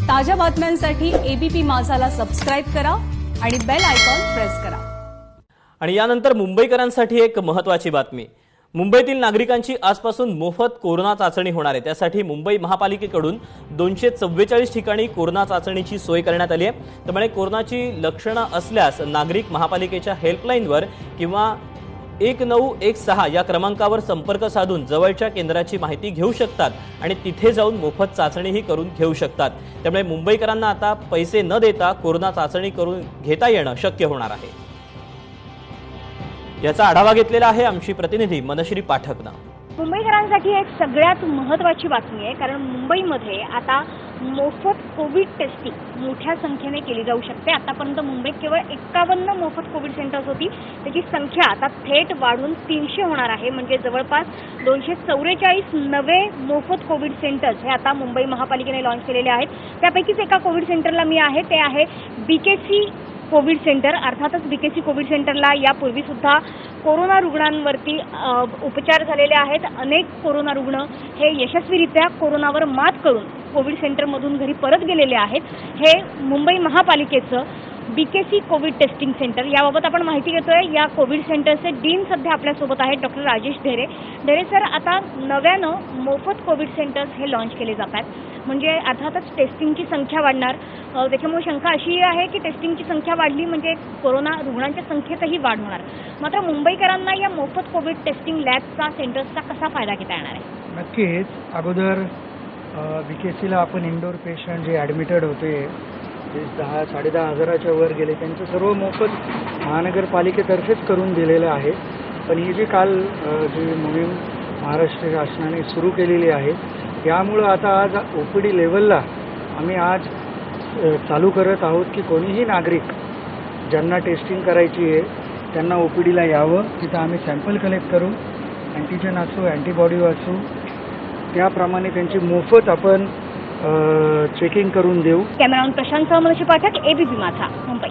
ताज्या बातम्यांसाठी ABP माझाला subscribe करा आणि बेल आयकॉन प्रेस करा। आणि यानंतर मुंबईकरांसाठी एक महत्त्वाची बातमी। मुंबईतील नागरिकांची आजपासून मोफत कोरोना चाचणी होणार आहे। त्यासाठी मुंबई महापालिकेकडून 244 ठिकाणी कोरोना चाचणीची सोय करण्यात आली आहे। त्यामुळे कोरोनाची लक्षणं असल्यास नागरिक महापालिकेच्या हेल्पलाईनवर किंवा 1916 या क्रमांकावर संपर्क साधून जवळच्या केंद्राची माहिती घेऊ शकतात आणि तिथे जाऊन मोफत चाचणीही करून घेऊ शकतात। त्यामुळे मुंबईकरांना आता पैसे न देता कोरोना चाचणी करून घेता येणं शक्य होणार आहे। याचा आढावा घेतलेला आहे आमची प्रतिनिधी मनश्री पाठकनं। मुंबईकरांसाठी एक सगळ्यात महत्त्वाची बातमी आहे, कारण मुंबईमध्ये आता मोफत कोविड टेस्टिंग मोठ्या संख्येने केली जाऊ शकते। आतापर्यंत मुंबईत केवळ 51 मोफत कोविड सेंटर्स होती, त्याची संख्या आता थेट वाढून 300 होणार आहे। म्हणजे जवळपास 244 नवे मोफत कोविड सेंटर्स हे आता मुंबई महापालिकेने लॉन्च केलेले आहेत। त्यापैकीच एका कोविड सेंटरला मी आहे, ते आहे बीकेसी कोविड सेंटर। अर्थातच बीकेसी कोविड सेंटरला यापूर्वी सुद्धा कोरोना रुग्णांवरती उपचार झालेले आहेत। अनेक कोरोना रुग्ण हे यशस्वीरित्या कोरोनावर मात करून कोविड सेंटरमधून घरी परत गेलेले आहेत। हे मुंबई महापालिकेचं बीकेसी कोविड टेस्टिंग सेंटर, याबाबत आपण माहिती घेतोय। या कोविड सेंटरचे डीन सध्या आपल्यासोबत आहेत, डॉक्टर राजेश ढेरे सर। आता नव्यानं मोफत कोविड सेंटर्स हे लॉन्च केले जात आहेत, म्हणजे अर्थातच टेस्टिंगची संख्या वाढणार। त्याच्यामुळे शंका अशी आहे की टेस्टिंगची संख्या वाढली म्हणजे कोरोना रुग्णांच्या संख्येतही वाढ होणार। मात्र मुंबईकरांना या मोफत कोविड टेस्टिंग लॅबचा सेंटर्सचा कसा फायदा घेता येणार आहे? नक्कीच। अगोदर बीकेसीला आपण इंडोर पेशंट जे ॲडमिटेड होते, जे 10-10.5 हजाराच्या वर गेले, त्यांचं सर्व मोफत महानगरपालिकेतर्फेच करून दिलेलं आहे। पण ही जी काल जी मोहीम महाराष्ट्र शासनाने सुरू केलेली आहे, त्यामुळं आता आज OPD लेवलला आम्ही आज चालू करत आहोत की कोणीही नागरिक ज्यांना टेस्टिंग करायची आहे त्यांना OPDला यावं। तिथं आम्ही सॅम्पल कलेक्ट करू, अँटीजन असो अँटीबॉडी असो, त्याप्रमाणे त्यांची मोफत आपण चेकिंग करून देऊ। कॅमेरामॅन प्रशांत मनश्री पाठक, एबीपी माझा, मुंबई।